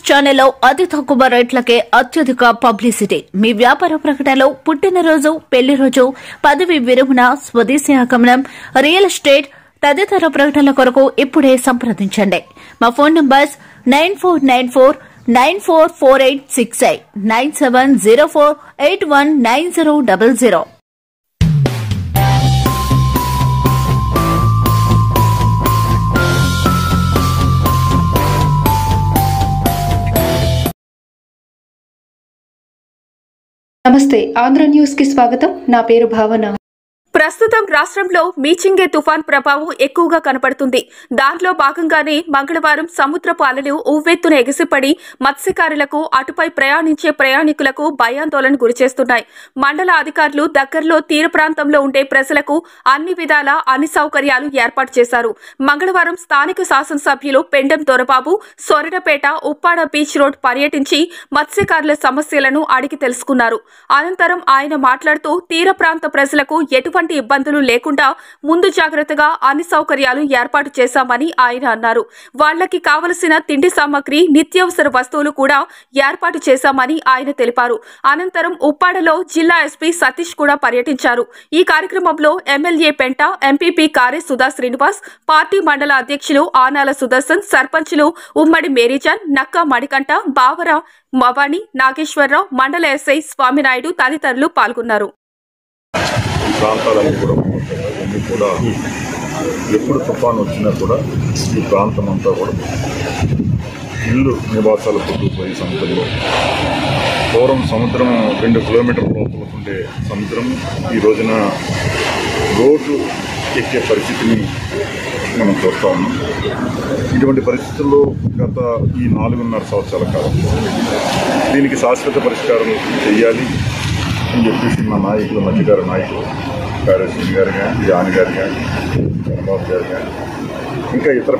ఛానల్లో అతి తక్కువ రేట్లకే అత్యధిక పబ్లిసిటీ. మీ వ్యాపార ప్రకటనలో పుట్టినరోజు, పెళ్లి రోజు, పదవి విరమణ, స్వదేశీ ఆగమనం, రియల్ ఎస్టేట్ తదితర ప్రకటనల కొరకు ఇప్పుడే సంప్రదించండి. మా ఫోన్ నంబర్స్ 9494944868 9704819000. నమస్తే, ఆంధ్ర న్యూస్ కి స్వాగతం. నా పేరు భావన. ప్రస్తుతం రాష్ట్రంలో మీచింగే తుఫాన్ ప్రభావం ఎక్కువగా కనపడుతుంది. దాంట్లో భాగంగానే మంగళవారం సముద్రపు అలలు ఉవ్వెత్తున ఎగిసిపడి మత్స్యకారులకు, అటుపై ప్రయాణించే ప్రయాణికులకు భయాందోళన గురిచేస్తున్నాయి. మండల అధికారులు దగ్గరలో తీర ప్రాంతంలో ఉండే ప్రజలకు అన్ని విధాల అన్ని సౌకర్యాలు ఏర్పాటు చేశారు. మంగళవారం స్థానిక శాసనసభ్యులు పెండెం దొరబాబు సొరడపేట, ఉప్పాడ బీచ్ రోడ్ పర్యటించి మత్స్యకారుల సమస్యలను అడిగి తెలుసుకున్నారు. అనంతరం ఆయన మాట్లాడుతూ తీర ప్రాంత ప్రజలకు ఎటువంటి ఇబ్బందులు లేకుండా ముందు జాగ్రత్తగా అన్ని సౌకర్యాలు ఏర్పాటు చేశామని ఆయన అన్నారు. వాళ్లకి కావలసిన తిండి సామాగ్రి, నిత్యావసర వస్తువులు కూడా ఏర్పాటు చేశామని ఆయన తెలిపారు. అనంతరం ఉప్పాడలో జిల్లా ఎస్పీ సతీష్ కూడా పర్యటించారు. ఈ కార్యక్రమంలో ఎమ్మెల్యే పెంట, ఎంపీపీ కారే సుధా శ్రీనివాస్, పార్టీ మండల అధ్యక్షులు ఆనాల సుదర్శన్, సర్పంచులు ఉమ్మడి మేరీజాన్, నక్కా మణికంఠ, బావర మవాణి, నాగేశ్వరరావు, మండల ఎస్ఐ స్వామినాయుడు తదితరులు పాల్గొన్నారు. ప్రాంతాలన్నీ కూడా ఎప్పుడు తుఫాను వచ్చినా కూడా ఈ ప్రాంతం అంతా కూడా ఇల్లు నివాసాలు పుట్టుకుపోయి సముద్రంలో పూర్వం సముద్రం 2 కిలోమీటర్ల లోపల ఉండే సముద్రం ఈ రోజున రోడ్లు ఎక్కే పరిస్థితిని మనం చూస్తూ ఉన్నాం. ఇటువంటి పరిస్థితుల్లో గత ఈ 4.5 సంవత్సరాల కాలం దీనికి శాశ్వత పరిష్కారం చేయాలి అని చెప్పేసి మా నాయకులు, మధ్యగారు నాయకులు కాళేశ్వరి గారు కానీ, జాని గారు కానీ, చంద్రబాబు గారు కానీ, ఇంకా ఇతర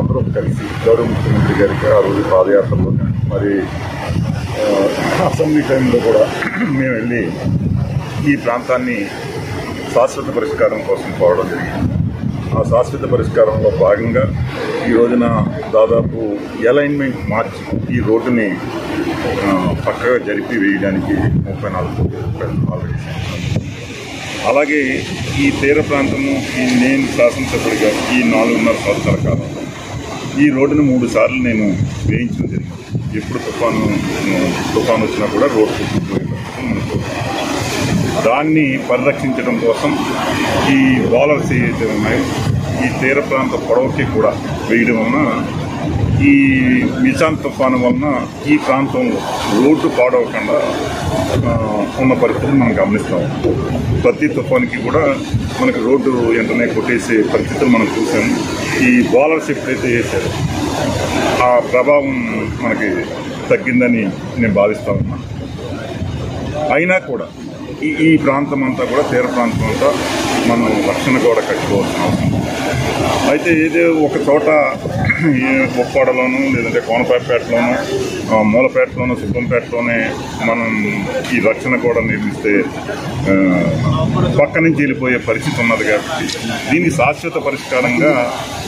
అందరూ కలిసి గౌరవ ముఖ్యమంత్రి గారికి ఆ రోజు పాదయాత్రలో మరి అసెంబ్లీ టైంలో కూడా మేము వెళ్ళి ఈ ప్రాంతాన్ని శాశ్వత పరిష్కారం కోసం కోరడం జరిగింది. ఆ శాశ్వత పరిష్కారంలో భాగంగా ఈ రోజున దాదాపు అలైన్మెంట్ మార్చి ఈ రోడ్డుని పక్కగా జరిపి వేయడానికి 34 కోట్ల రూపాయలు ఆల్రెడీ. అలాగే ఈ తీర ప్రాంతము నేను శాసనసభ్యుడిగా ఈ 4.5 సంవత్సరాల కాలంలో ఈ రోడ్డును 3 సార్లు నేను వేయించడం జరిగింది. ఎప్పుడు తుఫాను వచ్చినా కూడా రోడ్డు మనకు దాన్ని పరిరక్షించడం కోసం ఈ బాలర్స్ ఏవైతే ఉన్నాయో ఈ తీర ప్రాంత పొడవుకి కూడా వేయడం వలన ఈ మిచాన్ తుఫాను వలన ఈ ప్రాంతంలో రోడ్డు పాడవకుండా ఉన్న పరిస్థితులు మనం గమనిస్తాం. ప్రతి తుఫానికి కూడా మనకి రోడ్డు వెంటనే కొట్టేసే పరిస్థితులు మనం చూసాము. ఈ బాలర్స్ ఎప్పుడైతే వేసారో ఆ ప్రభావం మనకి తగ్గిందని నేను భావిస్తా ఉన్నా. అయినా కూడా ఈ ప్రాంతం అంతా కూడా తీర ప్రాంతం అంతా మనం రక్షణ కూడా కట్టుకోవాల్సిన అవసరం. అయితే ఏదో ఒక చోట ఉప్పాడలోనూ లేదంటే కోనపేటలోనూ, మూలపేటలోనూ, సుబ్బంపేటలోనే మనం ఈ రక్షణ కూడా నిర్మిస్తే పక్క నుంచి వెళ్ళిపోయే పరిస్థితి ఉన్నది. కాబట్టి దీన్ని శాశ్వత పరిష్కారంగా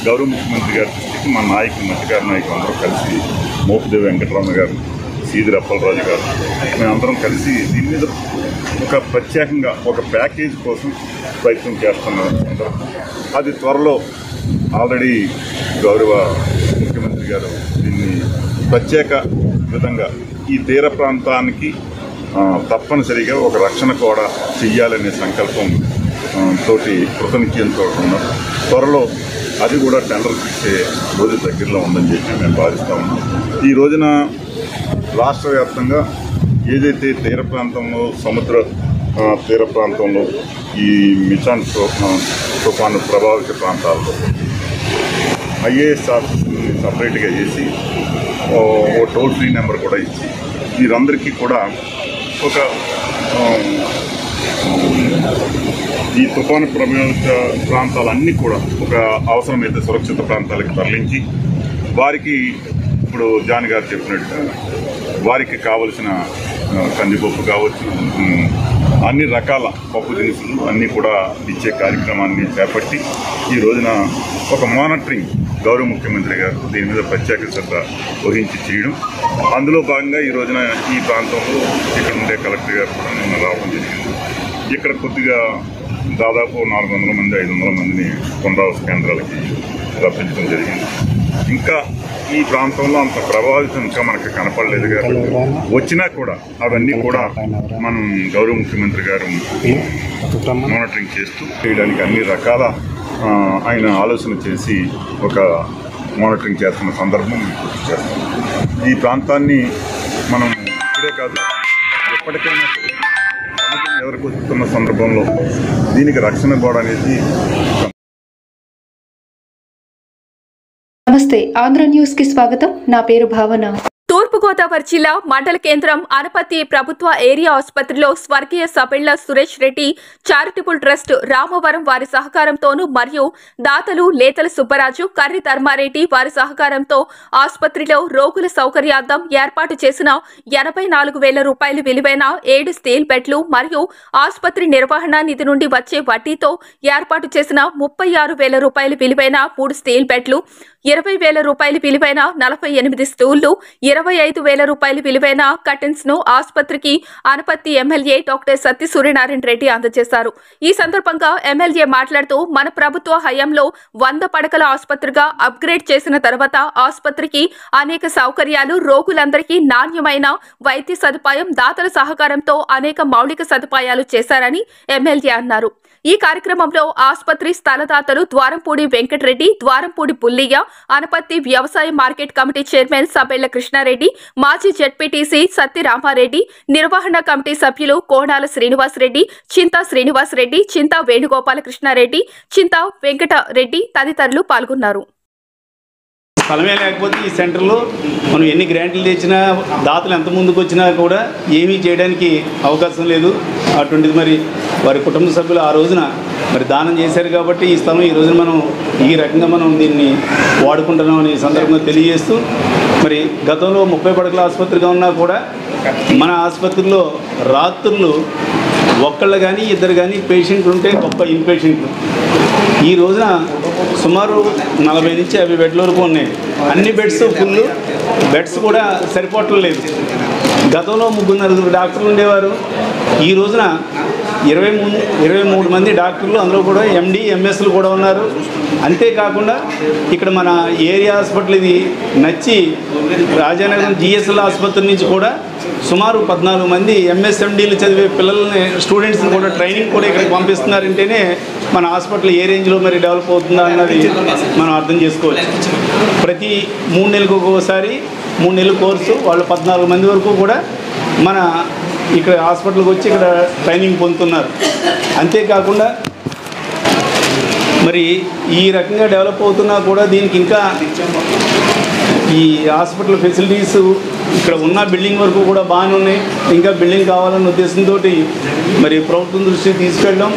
గౌరవ ముఖ్యమంత్రి గారి దృష్టికి మా నాయకులు, మధ్యగారి నాయకులు అందరూ కలిసి మోపిదేవి వెంకటరమణ గారు, సీదిరి అప్పలరాజు గారు మేమందరం కలిసి దీని మీద ఒక ప్రత్యేకంగా ఒక ప్యాకేజ్ కోసం ప్రయత్నం చేస్తున్నాం. అది త్వరలో ఆల్రెడీ గౌరవ ముఖ్యమంత్రి గారు దీన్ని ప్రత్యేక విధంగా ఈ తీర ప్రాంతానికి తప్పనిసరిగా ఒక రక్షణ కూడా చెయ్యాలనే సంకల్పం తోటి కృతనిశ్చయంతో ఉన్నారు. త్వరలో అది కూడా టెండర్ ఇచ్చే రోజు దగ్గరలో ఉందని చెప్పి మేము భావిస్తా ఉన్నాం. ఈ రోజున రాష్ట్ర వ్యాప్తంగా ఏదైతే తీర ప్రాంతంలో, సముద్ర తీర ప్రాంతంలో ఈ మిచాన్ తుఫాను ప్రభావిత ప్రాంతాల్లో ఐఏఎస్ ఆఫీసుని సపరేట్గా చేసి ఓ టోల్ ఫ్రీ నెంబర్ కూడా ఇచ్చి వీరందరికీ కూడా ఒక ఈ తుఫాను ప్రభావిత ప్రాంతాలన్నీ కూడా ఒక అవసరమైతే సురక్షిత ప్రాంతాలకు తరలించి వారికి ఇప్పుడు జాని గారు చెప్పినట్టుగా వారికి కావలసిన కందిపప్పు కావచ్చు, అన్ని రకాల పప్పు దినుసులు అన్నీ కూడా ఇచ్చే కార్యక్రమాన్ని చేపట్టి ఈ రోజున ఒక మానిటరింగ్ గౌరవ ముఖ్యమంత్రి గారు దీని మీద ప్రత్యేక శ్రద్ధ వహించి చేయడం, అందులో భాగంగా ఈ రోజున ఈ ప్రాంతంలో ఇక్కడ ఉండే కలెక్టర్ గారు కూడా నిన్న రావడం జరిగింది. ఇక్కడ కొద్దిగా దాదాపు 400 మంది 500 మందిని పునరావాస కేంద్రాలకి రప్పించడం జరిగింది. ఇంకా ఈ ప్రాంతంలో అంత ప్రభావితం ఇంకా మనకు కనపడలేదు కాబట్టి వచ్చినా కూడా అవన్నీ కూడా మనం గౌరవ ముఖ్యమంత్రి గారు మానిటరింగ్ చేస్తూ చేయడానికి అన్ని రకాల ఆయన ఆలోచన చేసి ఒక మానిటరింగ్ చేస్తున్న సందర్భం గుర్తు చేస్తాం. ఈ ప్రాంతాన్ని మనం ఇప్పుడే కాదు ఎప్పటికైనా ఎదుర్కొస్తున్న సందర్భంలో దీనికి రక్షణ కూడా అనేది. నమస్తే, ఆంధ్ర న్యూస్ కి స్వాగతం. నా పేరు భావన. తూర్పుగోదావరి జిల్లా మండల కేంద్రం అనపత్తి ప్రభుత్వ ఏరియా ఆసుపత్రిలో స్వర్గీయ సబెళ్ల సురేష్ రెడ్డి చారిటబుల్ ట్రస్ట్ రామవరం వారి సహకారంతోనూ మరియు దాతలు లేతల సుబ్బరాజు, కర్రి ధర్మారెడ్డి వారి సహకారంతో ఆసుపత్రిలో రోగుల సౌకర్యార్థం ఏర్పాటు చేసిన 84,000 రూపాయలు విలువైన 7 స్టీల్ బెడ్లు మరియు ఆసుపత్రి నిర్వహణ నిధి నుండి వచ్చే వడ్డీతో ఏర్పాటు చేసిన 36,000 రూపాయలు విలువైన 3 స్టీల్ బెడ్లు, 20,000 రూపాయలు విలువైన 48 స్టూళ్లు, 25,000 రూపాయలు విలువైన కర్టన్స్ ను ఆసుపత్రికి అనపత్తి ఎమ్మెల్యే డాక్టర్ సత్య సూర్యనారాయణ రెడ్డి అందజేశారు. ఈ సందర్భంగా ఎమ్మెల్యే మాట్లాడుతూ మన ప్రభుత్వ హయాంలో 100 పడకల ఆసుపత్రిగా అప్గ్రేడ్ చేసిన తర్వాత ఆసుపత్రికి అనేక సౌకర్యాలు, రోగులందరికీ నాణ్యమైన వైద్య సదుపాయం, దాతల సహకారంతో అనేక మౌలిక సదుపాయాలు చేశారని ఎమ్మెల్యే అన్నారు. ఈ కార్యక్రమంలో ఆసుపత్రి స్థలదాతలు ద్వారంపూడి వెంకటరెడ్డి, ద్వారంపూడి పుల్లయ్య, అనపత్తి వ్యవసాయ market committee chairman Sabella Krishnareddy, మాజీ జెడ్పీటీసీ సత్తి రామారెడ్డి, నిర్వహణ కమిటీ సభ్యులు కోణాల శ్రీనివాసరెడ్డి, చింతా శ్రీనివాసరెడ్డి, చింతా వేణుగోపాల కృష్ణారెడ్డి, చింతా వెంకటరెడ్డి తదితరులు పాల్గొన్నారు. స్థలమే లేకపోతే ఈ సెంటర్లో మనం ఎన్ని గ్రాంట్లు తెచ్చినా, దాతలు ఎంత ముందుకు వచ్చినా కూడా ఏమీ చేయడానికి అవకాశం లేదు. అటువంటిది మరి వారి కుటుంబ సభ్యులు ఆ రోజున మరి దానం చేశారు కాబట్టి ఈ స్థలం ఈ రోజున మనం ఈ రకంగా మనం దీన్ని వాడుకుంటున్నామని ఈ సందర్భంగా తెలియజేస్తూ, మరి గతంలో 30 పడకల ఆసుపత్రిగా ఉన్నా కూడా మన ఆసుపత్రిలో రాత్రులు ఒక్కళ్ళు కానీ ఇద్దరు కానీ పేషెంట్లు ఉంటే గొప్ప ఇన్పేషెంట్లు. ఈ రోజున సుమారు 40 నుంచి 50 బెడ్ల వరకు ఉన్నాయి. అన్ని బెడ్స్ ఫుల్, బెడ్స్ కూడా సరిపోవట్లేదు. గతంలో 3-4 డాక్టర్లు ఉండేవారు. ఈ రోజున 23 మంది డాక్టర్లు, అందులో కూడా ఎండి, ఎంఎస్లు కూడా ఉన్నారు. అంతేకాకుండా ఇక్కడ మన ఏరియా హాస్పిటల్ ఇది నచ్చి రాజానగరం జిఎస్ఎల్ ఆసుపత్రి నుంచి కూడా సుమారు 14 మంది ఎంఎస్ఎండీలు చదివే పిల్లల్ని, స్టూడెంట్స్ని కూడా ట్రైనింగ్ కూడా ఇక్కడికి పంపిస్తున్నారంటేనే మన హాస్పిటల్ ఏ రేంజ్లో మరి డెవలప్ అవుతుందా అన్నది మనం అర్థం చేసుకోవచ్చు. ప్రతి 3 నెలలకు ఒకసారి 3 నెలల కోర్సు వాళ్ళు 14 మంది వరకు కూడా మన ఇక్కడ హాస్పిటల్కి వచ్చి ఇక్కడ ట్రైనింగ్ పొందుతున్నారు. అంతేకాకుండా మరి ఈ రకంగా డెవలప్ అవుతున్నా కూడా దీనికి ఇంకా ఈ హాస్పిటల్ ఫెసిలిటీస్ ఇక్కడ ఉన్న బిల్డింగ్ వరకు కూడా బాగానే ఉన్నాయి. ఇంకా బిల్డింగ్ కావాలన్న ఉద్దేశంతో మరి ప్రభుత్వం దృష్టికి తీసుకెళ్ళడం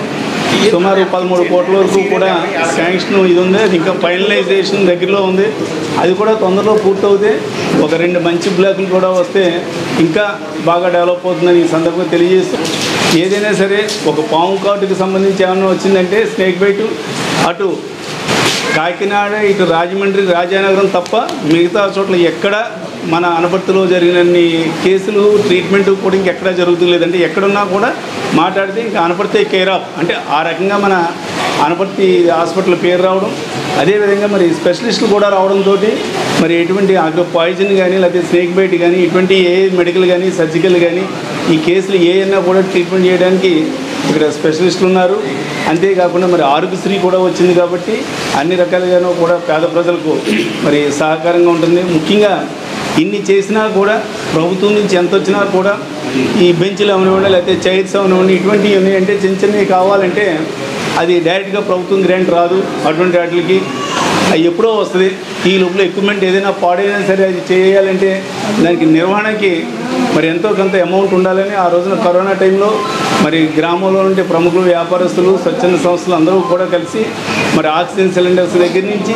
సుమారు 13 కోట్ల వరకు కూడా శాంక్షన్ ఇది ఉంది. అది ఇంకా ఫైనలైజేషన్ దగ్గరలో ఉంది. అది కూడా తొందరలో పూర్తవుతే ఒక 2 మంచి బ్లాకులు కూడా వస్తే ఇంకా బాగా డెవలప్ అవుతుందని ఈ సందర్భంగా తెలియజేస్తూ, ఏదైనా సరే ఒక పాము కాటుకి సంబంధించి ఏమన్నా వచ్చిందంటే స్నేక్ బైట్ అటు కాకినాడ, ఇటు రాజమండ్రి, రాజానగరం తప్ప మిగతా చోట్ల ఎక్కడ మన అనపర్తిలో జరిగినన్ని కేసులు ట్రీట్మెంట్ కూడా ఇంకెక్కడా జరుగుతులేదంటే ఎక్కడున్నా కూడా మాట్లాడితే ఇంకా అనపర్తి కేర్ ఆఫ్ అంటే ఆ రకంగా మన అనపర్తి హాస్పిటల్ పేరు రావడం, అదేవిధంగా మరి స్పెషలిస్టులు కూడా రావడంతో మరి ఎటువంటి పాయిజన్ కానీ లేకపోతే స్నేక్ బైట్ కానీ ఇటువంటి ఏ మెడికల్ కానీ సర్జికల్ కానీ ఈ కేసులు ఏమైనా కూడా ట్రీట్మెంట్ చేయడానికి ఇక్కడ స్పెషలిస్టులు ఉన్నారు. అంతేకాకుండా మరి ఆరోగ్యశ్రీ కూడా వచ్చింది కాబట్టి అన్ని రకాలుగానూ కూడా పేద ప్రజలకు మరి సహకారంగా ఉంటుంది. ముఖ్యంగా ఇన్ని చేసినా కూడా ప్రభుత్వం నుంచి ఎంత వచ్చినా కూడా ఈ బెంచ్లు అవనివ్వండి లేకపోతే చైర్స్ అవనివ్వండి ఇటువంటివి ఉన్నాయంటే చిన్న చిన్నవి కావాలంటే అది డైరెక్ట్గా ప్రభుత్వం గ్రాంట్ రాదు. అటువంటి వాటికి అది ఎప్పుడో వస్తుంది. ఈ లోపల ఎక్విప్మెంట్ ఏదైనా పాడైనా సరే అది చేయాలంటే దానికి నిర్వహణకి మరి ఎంతో కొంత అమౌంట్ ఉండాలని ఆ రోజున కరోనా టైంలో మరి గ్రామంలో ఉండే ప్రముఖులు, వ్యాపారస్తులు, స్వచ్ఛంద సంస్థలు అందరూ కూడా కలిసి మరి ఆక్సిజన్ సిలిండర్స్ దగ్గర నుంచి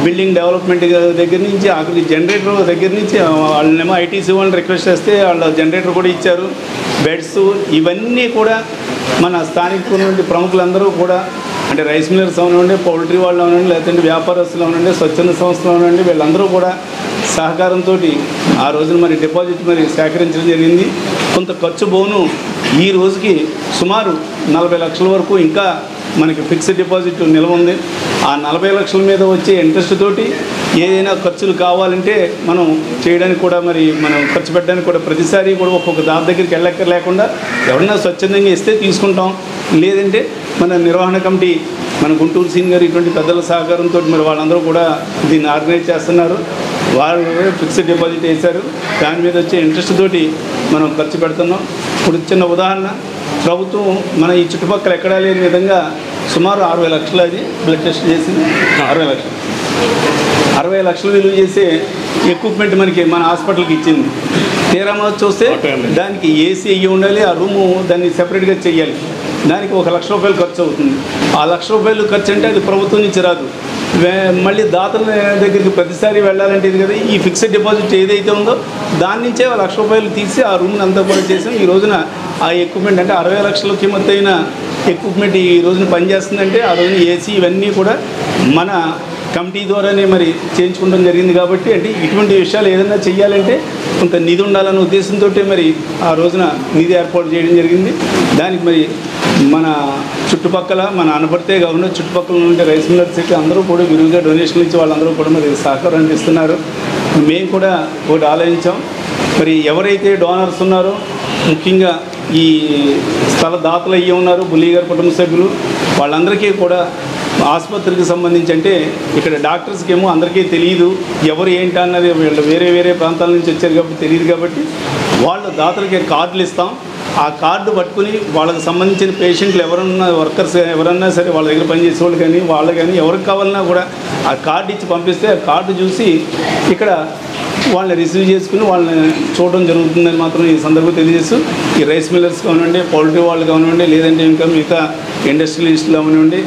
బిల్డింగ్ డెవలప్మెంట్ దగ్గర నుంచి ఆఖరి జనరేటర్ దగ్గర నుంచి వాళ్ళనేమో ఐటీసీ వాళ్ళని రిక్వెస్ట్ చేస్తే వాళ్ళ జనరేటర్ కూడా ఇచ్చారు. బెడ్స్ ఇవన్నీ కూడా మన స్థానిక నుండి ప్రముఖులందరూ కూడా అంటే రైస్ మిల్లర్స్ అవనండి, పౌల్ట్రీ వాళ్ళు అవనండి, లేదంటే వ్యాపారస్తులు అవనండి, స్వచ్ఛంద సంస్థలు అవనండి, వీళ్ళందరూ కూడా సహకారంతో ఆ రోజున మరి డిపాజిట్ మరి సేకరించడం జరిగింది. కొంత ఖర్చు బోను ఈ రోజుకి సుమారు 40 లక్షల వరకు ఇంకా మనకి ఫిక్స్డ్ డిపాజిట్ నిల్వ ఉంది. ఆ 40 లక్షల మీద వచ్చే ఇంట్రెస్ట్ తోటి ఏదైనా ఖర్చులు కావాలంటే మనం చేయడానికి కూడా మరి మనం ఖర్చు పెట్టడానికి కూడా ప్రతిసారి కూడా ఒక్కొక్క దాని దగ్గరికి వెళ్ళక్కర్ లేకుండా ఎవరన్నా స్వచ్ఛందంగా ఇస్తే తీసుకుంటాం. లేదంటే మన నిర్వహణ కమిటీ, మన గుంటూరు సీనియర్ ఇటువంటి పెద్దల సహకారంతో మరి వాళ్ళందరూ కూడా దీన్ని ఆర్గనైజ్ చేస్తున్నారు. వాళ్ళు ఫిక్స్డ్ డిపాజిట్ వేశారు. దాని మీద వచ్చే ఇంట్రెస్ట్ తోటి మనం ఖర్చు పెడుతున్నాం. ఇప్పుడు చిన్న ఉదాహరణ, ప్రభుత్వం మన ఈ చుట్టుపక్కల ఎక్కడా లేని విధంగా సుమారు 60 లక్షలు అది బ్లడ్ టెస్ట్ చేసింది. 60 లక్షలు విలువ చేసే ఎక్విప్మెంట్ మనకి మన హాస్పిటల్కి ఇచ్చింది. తీరా చూస్తే దానికి ఏసీ అయ్యి ఉండాలి, ఆ రూము దాన్ని సెపరేట్గా చేయాలి. దానికి 1 లక్ష రూపాయలు ఖర్చు అవుతుంది. ఆ 1 లక్ష రూపాయలు ఖర్చు అంటే అది ప్రభుత్వం నుంచి రాదు. మళ్ళీ దాతల దగ్గరికి ప్రతిసారి వెళ్ళాలంటే ఇది కదా, ఈ ఫిక్స్డ్ డిపాజిట్ ఏదైతే ఉందో దాని నుంచే 1 లక్ష రూపాయలు తీసి ఆ రూమ్ని అంతా కూడా చేసాం. ఈ రోజున ఆ ఎక్విప్మెంట్ అంటే 60 లక్షల కిమ్మత్ అయిన ఎక్విప్మెంట్ ఈ రోజున పనిచేస్తుందంటే ఆ రోజున ఏసీ ఇవన్నీ కూడా మన కమిటీ ద్వారానే మరి చేయించుకోవడం జరిగింది. కాబట్టి అంటే ఇటువంటి విషయాలు ఏదైనా చేయాలంటే కొంత నిధి ఉండాలనే ఉద్దేశంతో మరి ఆ రోజున నిధి ఏర్పాటు చేయడం జరిగింది. దానికి మరి మన చుట్టుపక్కల మన అనపడితే కాకుండా చుట్టుపక్కల ఉండే రైస్ మిల్లర్స్ అందరూ కూడా విరివిగా డొనేషన్లు ఇచ్చి వాళ్ళందరూ కూడా మరి సహకారం అందిస్తున్నారు. మేము కూడా ఒకటి ఆలోచించాం, మరి ఎవరైతే డోనర్స్ ఉన్నారో ముఖ్యంగా ఈ స్థల దాతలు అయ్యి ఉన్నారు, బుల్లి గారి కుటుంబ సభ్యులు, వాళ్ళందరికీ కూడా ఆసుపత్రికి సంబంధించి అంటే ఇక్కడ డాక్టర్స్కి ఏమో అందరికీ తెలియదు ఎవరు ఏంటి అన్నది, వీళ్ళు వేరే వేరే ప్రాంతాల నుంచి వచ్చారు కాబట్టి తెలియదు. కాబట్టి వాళ్ళు దాతలకి కార్డులు ఇస్తాం. ఆ కార్డు పట్టుకుని వాళ్ళకి సంబంధించిన పేషెంట్లు ఎవరన్నా వర్కర్స్ ఎవరన్నా సరే వాళ్ళ దగ్గర పనిచేసే వాళ్ళు కానీ వాళ్ళు కానీ ఎవరికి కావాలన్నా కూడా ఆ కార్డు ఇచ్చి పంపిస్తే ఆ కార్డు చూసి ఇక్కడ వాళ్ళని రిసీవ్ చేసుకుని వాళ్ళని చూడడం జరుగుతుందని మాత్రం ఈ సందర్భంగా తెలియజేస్తూ, ఈ రైస్ మిల్లర్స్ కానివ్వండి, పౌల్ట్రీ వాళ్ళు కానివ్వండి, లేదంటే ఇంకా మిగతా ఇండస్ట్రియలిస్టులు కానివ్వండి,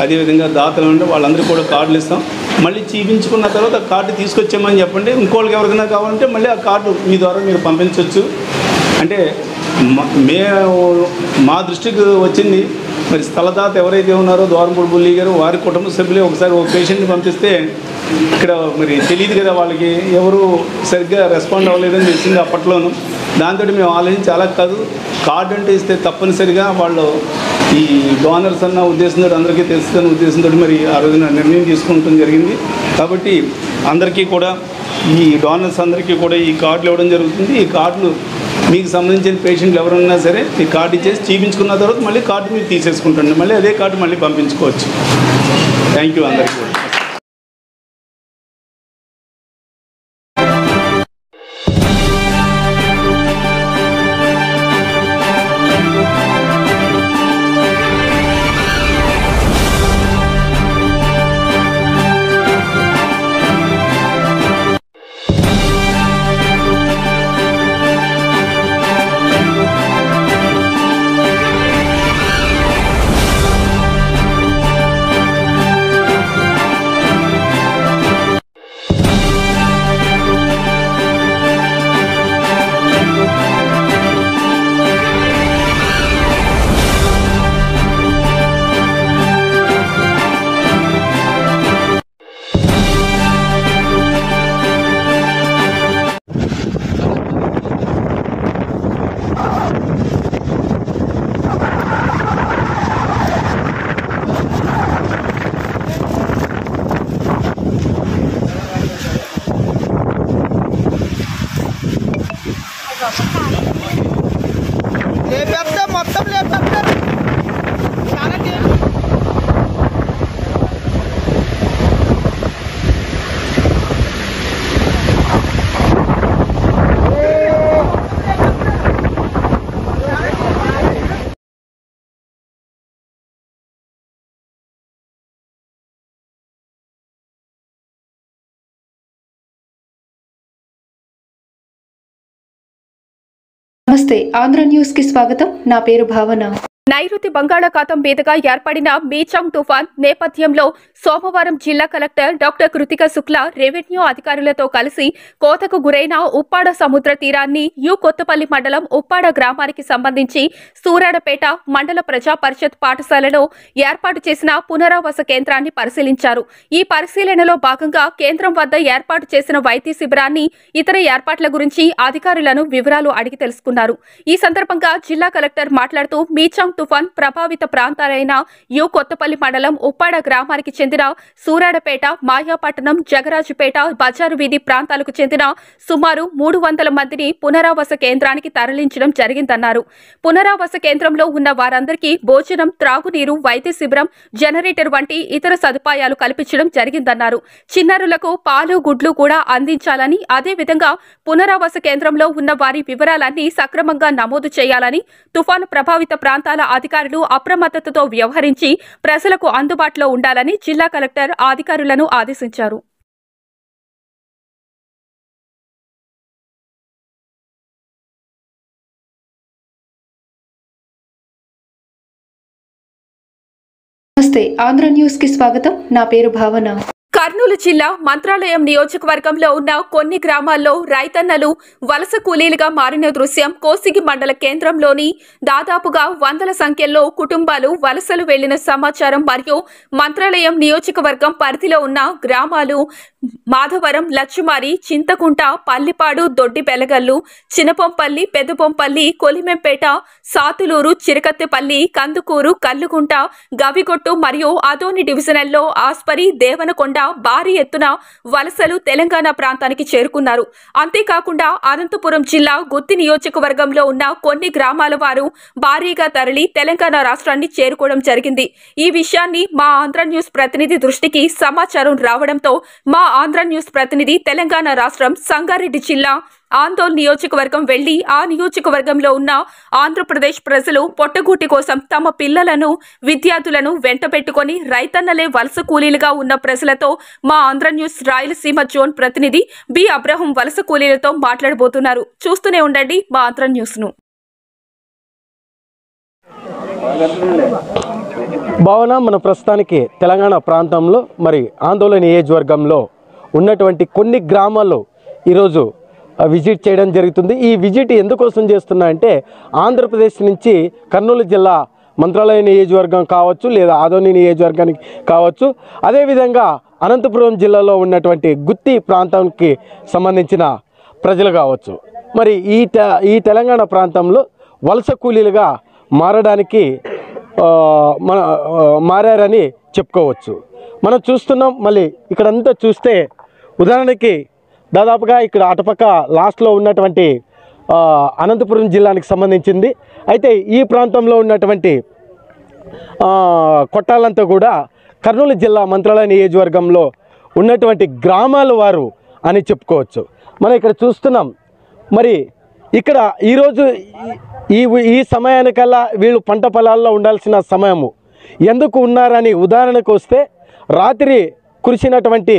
అదేవిధంగా దాతలు ఉండి వాళ్ళందరికీ కూడా కార్డులు ఇస్తాం. మళ్ళీ చూపించుకున్న తర్వాత ఆ కార్డు తీసుకొచ్చామని చెప్పండి. ఇంకోళ్ళకి ఎవరికైనా కావాలంటే మళ్ళీ ఆ కార్డు మీ ద్వారా మీరు పంపించవచ్చు. అంటే మా దృష్టికి వచ్చింది, మరి స్థలదాత ఎవరైతే ఉన్నారో ద్వారంపూడి బుల్లి గారు వారి కుటుంబ సభ్యులే ఒకసారి ఒక పేషెంట్ని పంపిస్తే ఇక్కడ మరి తెలియదు కదా, వాళ్ళకి ఎవరు సరిగ్గా రెస్పాండ్ అవ్వలేదని తెలిసింది అప్పట్లోనూ. దాంతో మేము ఆలోచించి అలా కాదు, కార్డు అంటే ఇస్తే తప్పనిసరిగా వాళ్ళు ఈ డోనర్స్ అన్న ఉద్దేశంతో అందరికీ తెలుస్తుందన్న ఉద్దేశంతో మరి ఆ రోజున నిర్ణయం తీసుకుంటం జరిగింది. కాబట్టి అందరికీ కూడా ఈ డోనర్స్ అందరికీ కూడా ఈ కార్డులు ఇవ్వడం జరుగుతుంది. ఈ కార్డులు మీకు సంబంధించిన పేషెంట్లు ఎవరున్నా సరే ఈ కార్డు ఇచ్చేసి చూపించుకున్న తర్వాత మళ్ళీ కార్డు మీరు తీసేసుకుంటండి, మళ్ళీ అదే కార్డు మళ్ళీ పంపించుకోవచ్చు. థ్యాంక్ యూ అందరికీ కూడా. మొత్తం లేపేస్తే నమస్తే, ఆంధ్ర న్యూస్ కి స్వాగతం. నా పేరు భావన. నైరుతి బంగాళాఖాతం మీదుగా ఏర్పడిన మీచాంగ్ తుఫాన్ నేపథ్యంలో సోమవారం జిల్లా collector doctor Krittika Shukla revenue అధికారులతో కలిసి కోతకు గురైన ఉప్పాడ సముద్ర తీరాన్ని కొత్తపల్లి మండలం ఉప్పాడ గ్రామానికి సంబంధించి సూరాడపేట మండల ప్రజా పరిషత్ పాఠశాలలో ఏర్పాటు చేసిన పునరావాస కేంద్రాన్ని పరిశీలించారు. ఈ పరిశీలనలో భాగంగా కేంద్రం వద్ద ఏర్పాటు చేసిన వైద్య శిబిరాన్ని, ఇతర ఏర్పాట్ల గురించి అధికారులను వివరాలు అడిగి తెలుసుకున్నారు. ఈ సందర్భంగా జిల్లా కలెక్టర్ మాట్లాడుతూ మీచాంగ్ తుఫాన్ ప్రభావిత ప్రాంతాలైన కొత్తపల్లి మండలం ఉప్పాడ గ్రామానికి చెందిన సూరాడపేట, మాయాపట్టణం, జగరాజుపేట, బజారు వీధి ప్రాంతాలకు చెందిన సుమారు 300 మందిని పునరావాస కేంద్రానికి తరలించడం జరిగిందన్నారు. పునరావాస కేంద్రంలో ఉన్న వారందరికీ భోజనం, త్రాగునీరు, వైద్య శిబిరం, జనరేటర్ వంటి ఇతర సదుపాయాలు కల్పించడం జరిగిందన్నారు. చిన్నారులకు పాలు, గుడ్లు కూడా అందించాలని, అదేవిధంగా పునరావాస కేంద్రంలో ఉన్న వారి వివరాలన్నీ సక్రమంగా నమోదు చేయాలని, తుఫాను ప్రభావిత ప్రాంతాల అధికారులు అప్రమత్తతతో వ్యవహరించి ప్రజలకు అందుబాటులో ఉండాలని జిల్లా కలెక్టర్ అధికారులను ఆదేశించారు. నమస్తే, ఆంధ్ర న్యూస్ కి స్వాగతం. నా పేరు భావన. కర్నూలు జిల్లా మంత్రాలయం నియోజకవర్గంలో ఉన్న కొన్ని గ్రామాల్లో రైతన్నలు వలస కూలీలుగా మారిన దృశ్యం కోసిగి మండల కేంద్రంలోని దాదాపుగా 100 సంఖ్యలో కుటుంబాలు వలసలు వెళ్లిన సమాచారం మరియు మంత్రాలయం నియోజకవర్గం పరిధిలో ఉన్న గ్రామాలు మాధవరం, లచ్చుమారి, చింతకుంట, పల్లిపాడు, దొడ్డి బెలగల్లు, చినపొంపల్లి, పెదపొంపల్లి, కొలిమెంపేట, సాతులూరు, చిరకత్తెపల్లి, కందుకూరు, కల్లుగుంట, గవిగొట్టు మరియు అదోని డివిజనల్లో ఆస్పరి, దేవనకొండ భారీ ఎత్తున వలసలు తెలంగాణ ప్రాంతానికి చేరుకున్నారు. అంతేకాకుండా అనంతపురం జిల్లా గుత్తి నియోజకవర్గంలో ఉన్న కొన్ని గ్రామాల వారు భారీగా తరలి తెలంగాణ రాష్ట్రాన్ని చేరుకోవడం జరిగింది. ఈ విషయాన్ని మా ఆంధ్ర న్యూస్ ప్రతినిధి దృష్టికి సమాచారం రావడంతో మా ఆంధ్ర న్యూస్ ప్రతినిధి తెలంగాణ రాష్ట్రం సంగారెడ్డి జిల్లా ఆందోళన నియోజకవర్గం వెళ్లి ఆ నియోజకవర్గంలో ఉన్న ఆంధ్రప్రదేశ్ ప్రజలు పొట్టగూటి కోసం తమ పిల్లలను, విద్యార్థులను వెంటబెట్టుకుని రైతన్నలే వలస కూలీలుగా ఉన్న ప్రజలతో మా ఆంధ్ర న్యూస్ రాయలసీమ జోన్ ప్రతినిధి బి అబ్రహం వలస కూలీలతో మాట్లాడబోతున్నారు. చూస్తూనే ఉండండి మా ఆంధ్ర న్యూస్ ను. భావన, మన ప్రస్తుతానికి తెలంగాణ ప్రాంతంలో మరి ఆందోళన నియోజకవర్గంలో ఉన్నటువంటి కొన్ని గ్రామాల్లో ఈరోజు విజిట్ చేయడం జరుగుతుంది. ఈ విజిట్ ఎందుకోసం చేస్తున్నా అంటే ఆంధ్రప్రదేశ్ నుంచి కర్నూలు జిల్లా మంత్రాలయ నియోజకవర్గం కావచ్చు, లేదా ఆదోని నియోజకవర్గానికి కావచ్చు, అదేవిధంగా అనంతపురం జిల్లాలో ఉన్నటువంటి గుత్తి ప్రాంతానికి సంబంధించిన ప్రజలు కావచ్చు. మరి ఈ తెలంగాణ ప్రాంతంలో వలస కూలీలుగా మారడానికి మారారని చెప్పుకోవచ్చు. మనం చూస్తున్నాం. మళ్ళీ ఇక్కడంతా చూస్తే ఉదాహరణకి దాదాపుగా ఇక్కడ అటుపక్క లాస్ట్లో ఉన్నటువంటి అనంతపురం జిల్లానికి సంబంధించింది. అయితే ఈ ప్రాంతంలో ఉన్నటువంటి కొట్టాలంతా కూడా కర్నూలు జిల్లా మంత్రాలయ నియోజకవర్గంలో ఉన్నటువంటి గ్రామాల వారు అని చెప్పుకోవచ్చు. మనం ఇక్కడ చూస్తున్నాం. మరి ఇక్కడ ఈరోజు ఈ సమయానికల్లా వీళ్ళు పంట పొలాల్లో ఉండాల్సిన సమయము ఎందుకు ఉన్నారని ఉదాహరణకు వస్తే, రాత్రి కురిసినటువంటి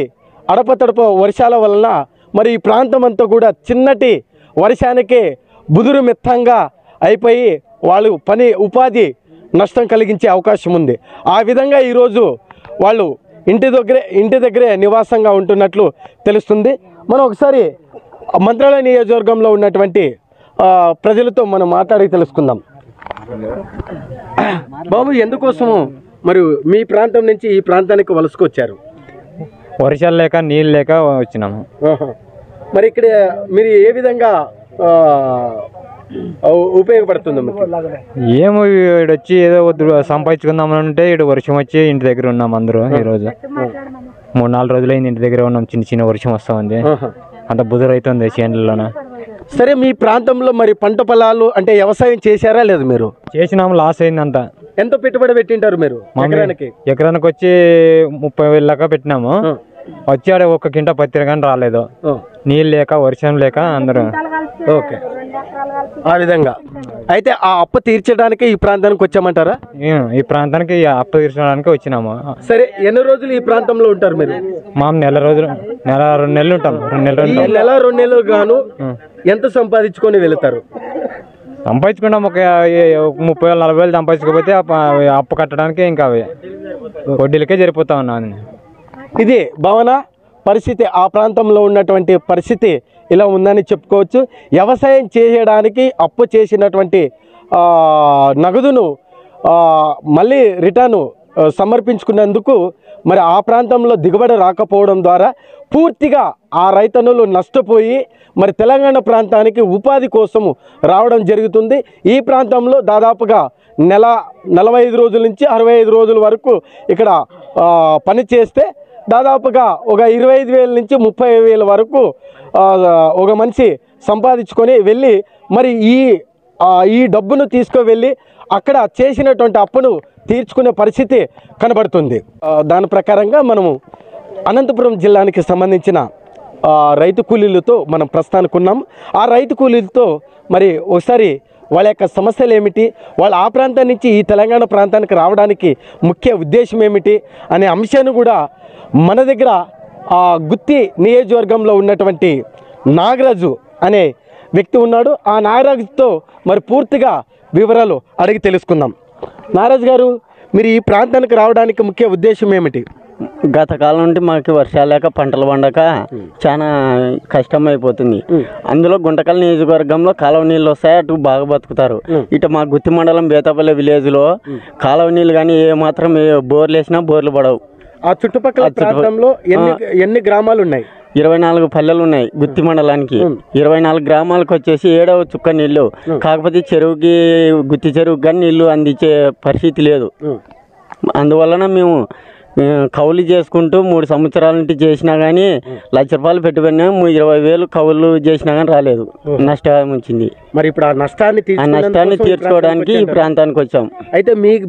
అడపతడప వర్షాల వలన మరి ఈ ప్రాంతం అంతా కూడా చిన్నటి వర్షానికే బుదురు మెత్తంగా అయిపోయి వాళ్ళు ఉపాధి నష్టం కలిగించే అవకాశం ఉంది. ఆ విధంగా ఈరోజు వాళ్ళు ఇంటి దగ్గరే నివాసంగా ఉంటున్నట్లు తెలుస్తుంది. మనం ఒకసారి మంత్రాలయ నియోజకవర్గంలో ఉన్నటువంటి ప్రజలతో మనం మాట్లాడి తెలుసుకుందాం. బాబు, ఎందుకోసము మరి మీ ప్రాంతం నుంచి ఈ ప్రాంతానికి వలసకొచ్చారు? వర్షాలు లేక, నీళ్ళు లేక వచ్చినాము. మరి ఇక్కడ మీరు ఏ విధంగా ఉపయోగపడుతుంది? ఏమో వచ్చి ఏదో సంపాదించుకుందాం అంటే ఇటు వర్షం వచ్చి ఇంటి దగ్గర ఉన్నాం అందరూ. ఈరోజు 3-4 రోజులైంది ఇంటి దగ్గర ఉన్నాం. చిన్న వర్షం వస్తూ ఉంది, అంత బుధురైతుంది చేనులలోన. సరే, మీ ప్రాంతంలో మరి పంట పొలాలు అంటే వ్యవసాయం చేశారా లేదు? మీరు చేసినాము, లాస్ అయింది అంతా. ఎంత పెట్టుబడి పెట్టింటారు మీరు? ఎకరానికి వచ్చి 30,000 లెక్క పెట్టినాము. వచ్చాడు 1 కింట పత్తి కానీ రాలేదు, నీళ్ళు లేక, వర్షం లేక అందరూ. ఓకే, ఆ విధంగా అయితే ఆ అప్పు తీర్చడానికి ఈ ప్రాంతానికి వచ్చామంటారా? ఈ ప్రాంతానికి అప్పు తీర్చడానికి వచ్చినాము. సరే, ఎన్ని రోజులు ఈ ప్రాంతంలో ఉంటారు మీరు? నెల 2 నెలలు ఉంటాం. 2 నెలలు గాను ఎంత సంపాదించుకొని వెళ్తారు? సంపాదించుకున్నాం ఒక 30,000 40,000 సంపాదించుకోకపోతే అప్పు కట్టడానికి ఇంకా వడ్డీలకే సరిపోతా ఉన్నాను. ఇది భవన పరిస్థితి, ఆ ప్రాంతంలో ఉన్నటువంటి పరిస్థితి ఇలా ఉందని చెప్పుకోవచ్చు. వ్యవసాయం చేయడానికి అప్పు చేసినటువంటి నగదును మళ్ళీ రిటర్ను సమర్పించుకున్నందుకు మరి ఆ ప్రాంతంలో దిగుబడి రాకపోవడం ద్వారా పూర్తిగా ఆ రైతన్నులు నష్టపోయి మరి తెలంగాణ ప్రాంతానికి ఉపాధి కోసము రావడం జరుగుతుంది. ఈ ప్రాంతంలో దాదాపుగా 45 రోజుల నుంచి 65 రోజుల వరకు ఇక్కడ పని చేస్తే దాదాపుగా ఒక 25,000 నుంచి 30,000 వరకు ఒక మనిషి సంపాదించుకొని వెళ్ళి మరి ఈ డబ్బును తీసుకువెళ్ళి అక్కడ చేసినటువంటి అప్పును తీర్చుకునే పరిస్థితి కనబడుతుంది. దాని ప్రకారంగా మనము అనంతపురం జిల్లానికి సంబంధించిన రైతు కూలీలతో మనం ప్రస్తుతానికి ఉన్నాం. ఆ రైతు కూలీలతో మరి ఒకసారి వాళ్ళ యొక్క సమస్యలు ఏమిటి, వాళ్ళు ఆ ప్రాంతం నుంచి ఈ తెలంగాణ ప్రాంతానికి రావడానికి ముఖ్య ఉద్దేశం ఏమిటి అనే అంశాన్ని కూడా మన దగ్గర గుత్తి నియోజకవర్గంలో ఉన్నటువంటి నాగరాజు అనే వ్యక్తి ఉన్నాడు. ఆ నాగరాజుతో మరి పూర్తిగా వివరాలు అడిగి తెలుసుకుందాం. నాగరాజు గారు, మీరు ఈ ప్రాంతానికి రావడానికి ముఖ్య ఉద్దేశం ఏమిటి? గత కాలం నుండి మాకు వర్షాలు లేక పంటలు పండక చాలా కష్టం అయిపోతుంది. అందులో గుంటకల్ నియోజకవర్గంలో కాలువ నీళ్ళు వస్తాయి, అటు బాగా బతుకుతారు. ఇటు మా గుత్తి మండలం బేతాపల్లి విలేజ్లో కాలువ నీళ్ళు కానీ ఏ మాత్రం బోర్లు వేసినా బోర్లు పడవు. ఆ చుట్టుపక్కల ప్రాంతంలో ఎన్ని గ్రామాలు ఉన్నాయి? 24 పల్లెలు ఉన్నాయి గుత్తి మండలానికి. 24 గ్రామాలకు వచ్చేసి 7వ చుక్క నీళ్లు. కాకపోతే చెరువుకి గుత్తి చెరువుకి కానీ నీళ్లు అందించే పరిస్థితి లేదు. అందువలన మేము కౌలు చేసుకుంటూ 3 సంవత్సరాల నుండి చేసినా కానీ ₹1,00,000 పెట్టుబడినా 20,000 కౌలు చేసినా కానీ రాలేదు, నష్టం వచ్చింది. మరి ఇప్పుడు ఆ నష్టాన్ని తీర్చుకోవడానికి ఈ ప్రాంతానికి వచ్చాం. అయితే మీకు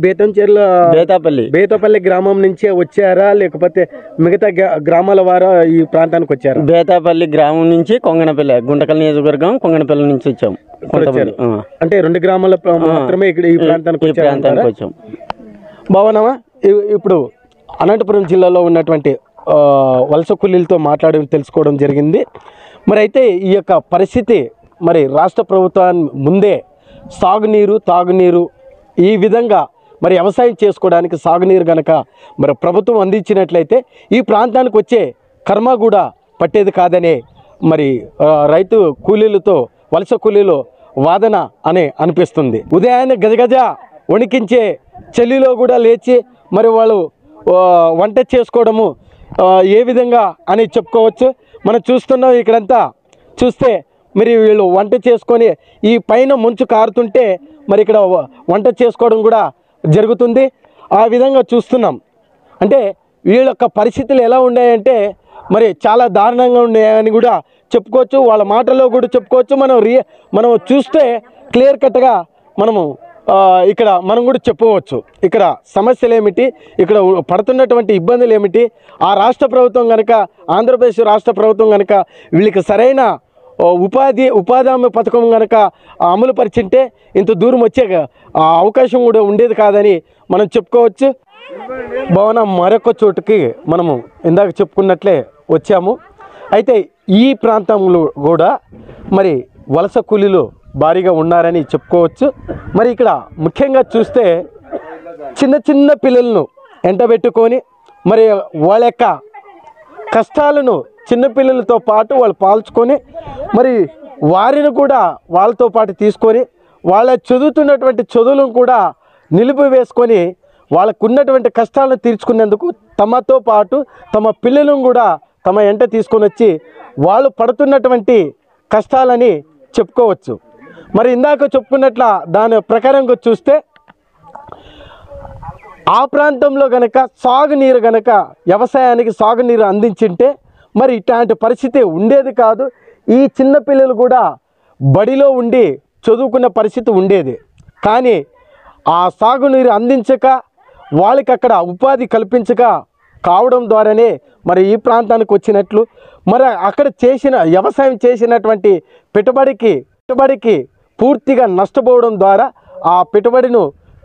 బేతపల్లి గ్రామం నుంచే వచ్చారా లేకపోతే మిగతా గ్రామాల వారు ఈ ప్రాంతానికి వచ్చారా? బేతాపల్లి గ్రామం నుంచి కొంగనపల్లి, గుంటకల్ నియోజకవర్గం కొంగనపల్లి నుంచి వచ్చాం. అంటే 2 గ్రామాల మాత్రమే ఇక్కడ ఈ ప్రాంతానికి వచ్చాం. భవనమా, ఇప్పుడు అనంతపురం జిల్లాలో ఉన్నటువంటి వలస కూలీలతో మాట్లాడి తెలుసుకోవడం జరిగింది. మరి అయితే ఈ యొక్క పరిస్థితి మరి రాష్ట్ర ప్రభుత్వాన్ని ముందే సాగునీరు తాగునీరు ఈ విధంగా మరి వ్యవసాయం చేసుకోవడానికి సాగునీరు కనుక మరి ప్రభుత్వం అందించినట్లయితే ఈ ప్రాంతానికి వచ్చే కర్మ కూడా పట్టేది కాదనే మరి రైతు కూలీలతో వలస కూలీలు వాదన అనే అనిపిస్తుంది. ఉదయాన్నే గజగజ వణికించే చలిలో కూడా లేచి మరి వాళ్ళు వంట చేసుకోవడము ఏ విధంగా అని చెప్పుకోవచ్చు. మనం చూస్తున్నాం ఇక్కడంతా చూస్తే మరి వీళ్ళు వంట చేసుకొని ఈ పైన మంచు కారుతుంటే మరి ఇక్కడ వంట చేసుకోవడం కూడా జరుగుతుంది. ఆ విధంగా చూస్తున్నాం. అంటే వీళ్ళ యొక్క పరిస్థితులు ఎలా ఉన్నాయంటే మరి చాలా దారుణంగా ఉన్నాయని కూడా చెప్పుకోవచ్చు. వాళ్ళ మాటల్లో కూడా చెప్పుకోవచ్చు. మనం చూస్తే క్లియర్ కట్గా ఇక్కడ మనం కూడా చెప్పవచ్చు ఇక్కడ సమస్యలు ఏమిటి, ఇక్కడ పడుతున్నటువంటి ఇబ్బందులు ఏమిటి. ఆ రాష్ట్ర ప్రభుత్వం కనుక, ఆంధ్రప్రదేశ్ రాష్ట్ర ప్రభుత్వం కనుక వీళ్ళకి సరైన ఉపాధి హామీ పథకం కనుక అమలు పరిచింటే ఇంత దూరం వచ్చే అవకాశం కూడా ఉండేది కాదని మనం చెప్పుకోవచ్చు. భవనం మరొక చోటుకి మనము ఇందాక చెప్పుకున్నట్లే వచ్చాము. అయితే ఈ ప్రాంతంలో కూడా మరి వలస కూలీలు భారీగా ఉన్నారని చెప్పుకోవచ్చు. మరి ఇక్కడ ముఖ్యంగా చూస్తే చిన్న చిన్న పిల్లలను ఎంటబెట్టుకొని మరి వాళ్ళ యొక్క కష్టాలను చిన్నపిల్లలతో పాటు వాళ్ళు పాల్చుకొని మరి వారిని కూడా వాళ్ళతో పాటు తీసుకొని వాళ్ళ చదువుతున్నటువంటి చదువులను కూడా నిలిపివేసుకొని వాళ్ళకున్నటువంటి కష్టాలను తీర్చుకునేందుకు తమతో పాటు తమ పిల్లలను కూడా తమ ఎంట తీసుకొని వచ్చి వాళ్ళు పడుతున్నటువంటి కష్టాలని చెప్పుకోవచ్చు. మరి ఇందాక చెప్పుకున్నట్ల దాని ప్రకారంగా చూస్తే ఆ ప్రాంతంలో గనక సాగునీరు గనక వ్యవసాయానికి సాగునీరు అందించింటే మరి ఇట్లాంటి పరిస్థితి ఉండేది కాదు. ఈ చిన్నపిల్లలు కూడా బడిలో ఉండి చదువుకునే పరిస్థితి ఉండేది. కానీ ఆ సాగునీరు అందించక వాళ్ళకి అక్కడ ఉపాధి కల్పించక కావడం ద్వారానే మరి ఈ ప్రాంతానికి వచ్చినట్లు. మరి అక్కడ వ్యవసాయం చేసినటువంటి పెట్టుబడికి పూర్తిగా నష్టపోవడం ద్వారా ఆ పెట్టుబడిను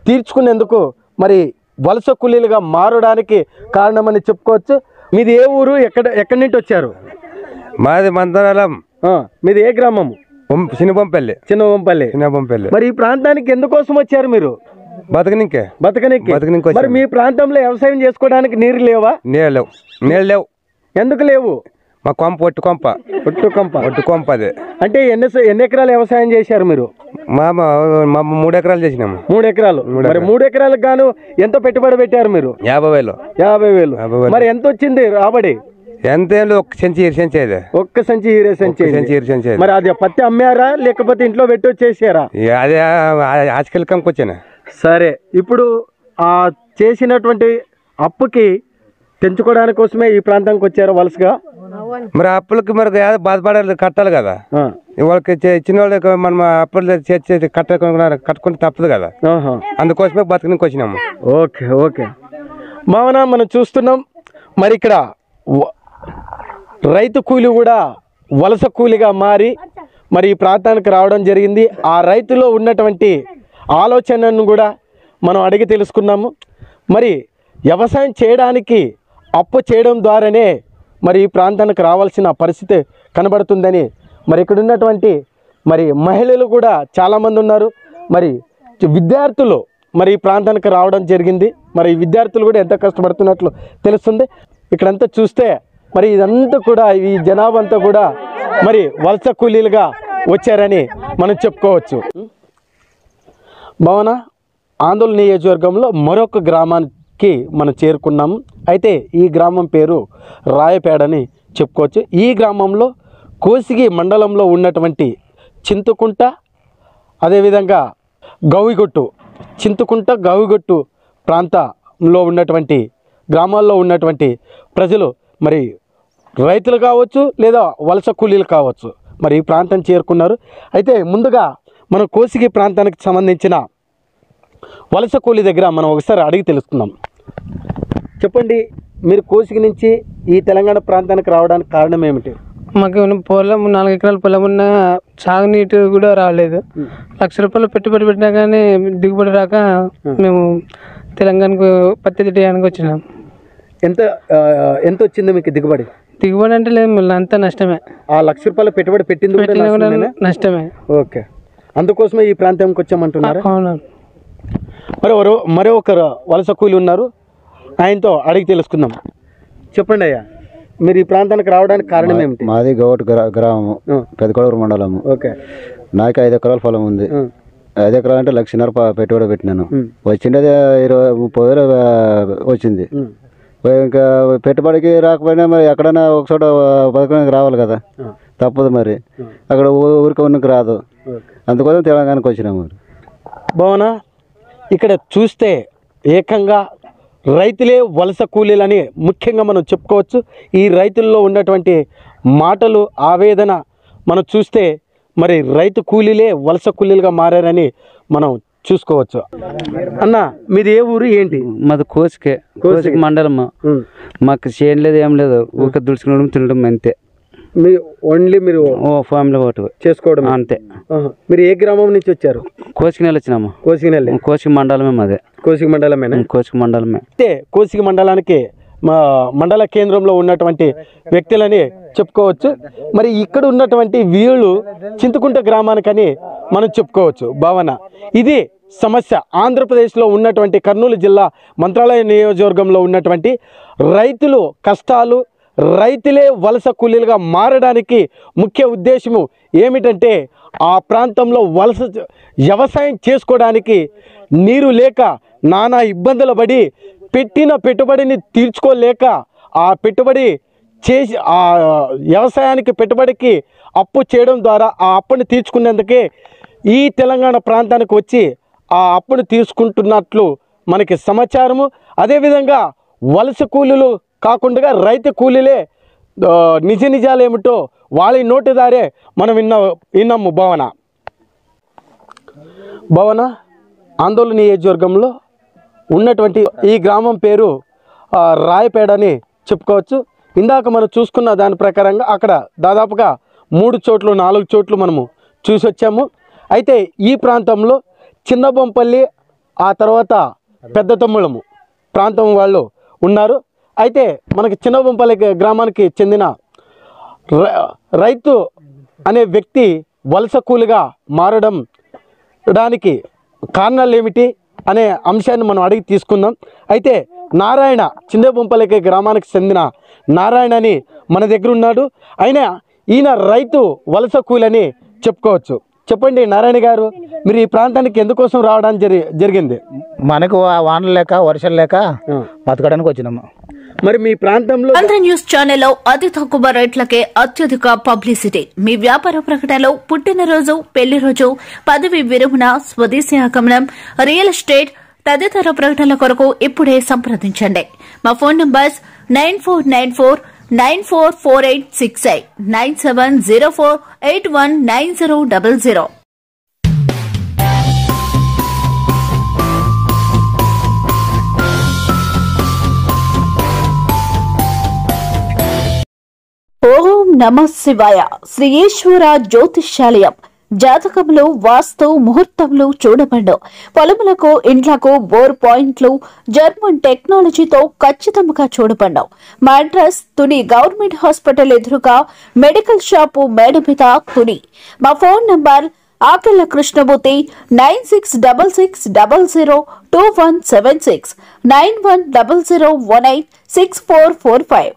తీర్చుకునేందుకు మరి వలస కూలీలుగా మారడానికి కారణమని చెప్పుకోవచ్చు. మీది ఏ ఊరు, ఎక్కడి నుండి వచ్చారు? మాది మంతరాలం. మీది ఏ గ్రామము? చిన్నబొంపల్లి. చిన్నబొంపల్లి. మరి ఈ ప్రాంతానికి ఎందుకోసం వచ్చారు మీరు? బతకనికే. మరి మీ ప్రాంతంలో వ్యవసాయం చేసుకోవడానికి నీరు లేవా? నీళ్ళు లేవు. ఎందుకు లేవు? మా కొంప ఒట్టు కొంప అదే. అంటే ఎన్ని ఎకరాలు వ్యవసాయం చేశారు మీరు? మా 3 ఎకరాలు చేసినాము. 3 ఎకరాలు. మరి 3 ఎకరాలకు గాను ఎంత పెట్టుబడి పెట్టారు మీరు? 50,000. మరి ఎంత వచ్చింది రాబడి? ఎంత? ఒక్క సంచి హీరే సంచి. మరి అది పత్తి అమ్మారా లేకపోతే ఇంట్లో పెట్టి వచ్చేసారా? అదే ఆచకెళ్ళకంకి వచ్చాను. సరే, ఇప్పుడు ఆ చేసినటువంటి అప్పుకి తెంచుకోవడానికి కోసమే ఈ ప్రాంతానికి వచ్చారు వలసగా? మరి అప్పులకి మరి బాధపడాలి, కట్టాలి కదా. వాళ్ళకి ఇచ్చిన వాళ్ళకి మనం అప్పులు కట్టుకుంటే తప్పదు కదా. అందుకోసమే బతకనికి వచ్చినాము. ఓకే మావన, మనం చూస్తున్నాం మరి ఇక్కడ రైతు కూలి కూడా వలస కూలిగా మారి మరి ఈ ప్రాంతానికి రావడం జరిగింది. ఆ రైతులో ఉన్నటువంటి ఆలోచనను కూడా మనం అడిగి తెలుసుకున్నాము. మరి వ్యవసాయం చేయడానికి అప్పు చేయడం ద్వారానే మరి ఈ ప్రాంతానికి రావాల్సిన పరిస్థితి కనబడుతుందని మరి ఇక్కడ ఉన్నటువంటి మరి మహిళలు కూడా చాలామంది ఉన్నారు. మరి విద్యార్థులు మరి ఈ ప్రాంతానికి రావడం జరిగింది. మరి ఈ విద్యార్థులు కూడా ఎంత కష్టపడుతున్నట్లు తెలుస్తుంది. ఇక్కడంతా చూస్తే మరి ఇదంతా కూడా ఈ జనాభా అంతా కూడా మరి వలస కూలీలుగా వచ్చారని మనం చెప్పుకోవచ్చు. భావన, ఆందోళన నియోజకవర్గంలో మరొక గ్రామానికి మనం చేరుకున్నాము. అయితే ఈ గ్రామం పేరు రాయపేడని చెప్పుకోవచ్చు. ఈ గ్రామంలో కోసిగి మండలంలో ఉన్నటువంటి చింతకుంట, అదేవిధంగా గౌవిగొట్టు ప్రాంతంలో ఉన్నటువంటి గ్రామాల్లో ఉన్నటువంటి ప్రజలు మరి రైతులు కావచ్చు లేదా వలస కూలీలు కావచ్చు మరి ఈ ప్రాంతం చేరుకున్నారు. అయితే ముందుగా మనం కోసిగి ప్రాంతానికి సంబంధించిన వలస కూలీ దగ్గర మనం ఒకసారి అడిగి తెలుసుకుందాం. చెప్పండి, మీరు కోసిగి నుంచి ఈ తెలంగాణ ప్రాంతానికి రావడానికి కారణం ఏమిటి? మాకు పొలం 4 ఎకరాల పొలం ఉన్న సాగునీటి కూడా రాలేదు. ₹1,00,000 పెట్టుబడి పెట్టినా కానీ దిగుబడి రాక మేము తెలంగాణకు పత్తి తీయడానికి వచ్చినాం. ఎంత వచ్చింది మీకు దిగుబడి? దిగుబడి అంటే లేదు, మళ్ళీ అంతా నష్టమే. ఆ ₹1,00,000 పెట్టుబడి పెట్టింది నష్టమే. ఓకే, అందుకోసమే ఈ ప్రాంతానికి వచ్చామంటున్నారు. అవును. మరో ఒకరు వలస కూలి ఉన్నారు, ఆయనతో అడిగి తెలుసుకుందాం. చెప్పండి అయ్యా, మీరు ఈ ప్రాంతానికి రావడానికి కారణం ఏమిటి? మాది గౌట్ గ్రామము, పెదకొడూరు మండలము. ఓకే. నాకు 5 ఎకరాల పొలం ఉంది. 5 ఎకరాలు అంటే ₹1,00,000 పెట్టుబడి పెట్టినాను. వచ్చిండేది 20,000 వచ్చింది. ఇంకా పెట్టుబడికి రాకపోయినా మరి ఎక్కడైనా ఒక చోట బతకడానికి రావాలి కదా, తప్పదు. మరి అక్కడ ఊరికి ఉన్నకి రాదు, అందుకోసం తెలంగాణకు వచ్చినాము. భావన, ఇక్కడ చూస్తే ఏకంగా రైతులే వలస కూలీలని ముఖ్యంగా మనం చెప్పుకోవచ్చు. ఈ రైతుల్లో ఉన్నటువంటి మాటలు, ఆవేదన మనం చూస్తే మరి రైతు కూలీలే వలస కూలీలుగా మారారని మనం చూసుకోవచ్చు. అన్న, మీది ఏ ఊరు ఏంటి? మాది కోసికి మండలము. మాకు చేయడం లేదు, ఏం లేదు, ఊరికే దుడుచుకోవడం తినడం అంతే. మీరు ఫ్యామిలీ ఒకటి చేసుకోవడం అంతే. మీరు ఏ గ్రామం నుంచి వచ్చారు? కోసికి వచ్చినాము. కోసికి మండలమే మాదే. కోసికి మండలమే. అయితే కోసికి మండలానికి మండల కేంద్రంలో ఉన్నటువంటి వ్యక్తులని చెప్పుకోవచ్చు. మరి ఇక్కడ ఉన్నటువంటి వీళ్ళు చింతకుంట గ్రామానికని మనం చెప్పుకోవచ్చు. భావన, ఇది సమస్య. ఆంధ్రప్రదేశ్లో ఉన్నటువంటి కర్నూలు జిల్లా మంత్రాలయ నియోజకవర్గంలో ఉన్నటువంటి రైతులు కష్టాలు, రైతులే వలస కూలీలుగా మారడానికి ముఖ్య ఉద్దేశము ఏమిటంటే ఆ ప్రాంతంలో వ్యవసాయం చేసుకోవడానికి నీరు లేక నానా ఇబ్బందులు పడి పెట్టిన పెట్టుబడిని తీర్చుకోలేక ఆ పెట్టుబడి చేసి ఆ వ్యవసాయానికి పెట్టుబడికి అప్పు చేయడం ద్వారా ఆ అప్పుని తీర్చుకునేందుకే ఈ తెలంగాణ ప్రాంతానికి వచ్చి ఆ అప్పును తీసుకుంటున్నట్లు మనకి సమాచారము. అదేవిధంగా వలస కూలీలు కాకుండా రైతు కూలీలే నిజ నిజాలు ఏమిటో వాళ్ళ నోటిదారే మనం విన్నాము. భావన, ఆందోళన నియోజకవర్గంలో ఉన్నటువంటి ఈ గ్రామం పేరు రాయపేడ అని చెప్పుకోవచ్చు. ఇందాక మనం చూసుకున్న దాని ప్రకారంగా అక్కడ దాదాపుగా 3 చోట్లు 4 చోట్లు మనము చూసి వచ్చాము. అయితే ఈ ప్రాంతంలో చిన్నబొంపల్లి, ఆ తర్వాత పెద్ద తమ్ముళము ప్రాంతం వాళ్ళు ఉన్నారు. అయితే మనకి చిన్నబొంపల్లి గ్రామానికి చెందిన రైతు అనే వ్యక్తి వలస కూలిగా మారడానికి కారణాలు ఏమిటి అనే అంశాన్ని మనం అడిగి తీసుకుందాం. అయితే నారాయణ చిందేబొంపలకి గ్రామానికి చెందిన నారాయణ అని మన దగ్గర ఉన్నాడు. ఈయన రైతు వలస కూలని చెప్పుకోవచ్చు. చెప్పండి నారాయణ గారు, మీరు ఈ ప్రాంతానికి ఎందుకోసం రావడానికి జరిగింది? మనకు వానలు లేక వర్షాలు లేక బతకడానికి వచ్చినాము. మరి మీ ప్రాంతంలో ఆంధ్ర న్యూస్ ఛానల్లో అతి తక్కువ రేట్లకే అత్యధిక పబ్లిసిటీ. మీ వ్యాపార ప్రకటనలో పుట్టినరోజు, పెళ్లి రోజు, పదవి విరమణ, స్వదేశీ ఆగమనం, రియల్ ఎస్టేట్ తదితర ప్రకటనల కొరకు ఇప్పుడే సంప్రదించండి. మా ఫోన్ నంబర్స్ 9494944868 9704819000. ఓం నమ శివాయ. శ్రీ ఈశ్వర జ్యోతిష్యాలయం. జాతకంలో వాస్తు ముహూర్తంలో చూడబడు. పొలములకు, ఇండ్లకు బోర్ పాయింట్లు జర్మన్ టెక్నాలజీతో ఖచ్చితంగా చూడబడు. మా అడ్రస్ తుని గవర్నమెంట్ హాస్పిటల్ ఎదురుగా మెడికల్ షాపు మేడమిత తుని. మా ఫోన్ నంబర్ ఆకెళ్ల కృష్ణమూర్తి 9666002176 9100186445.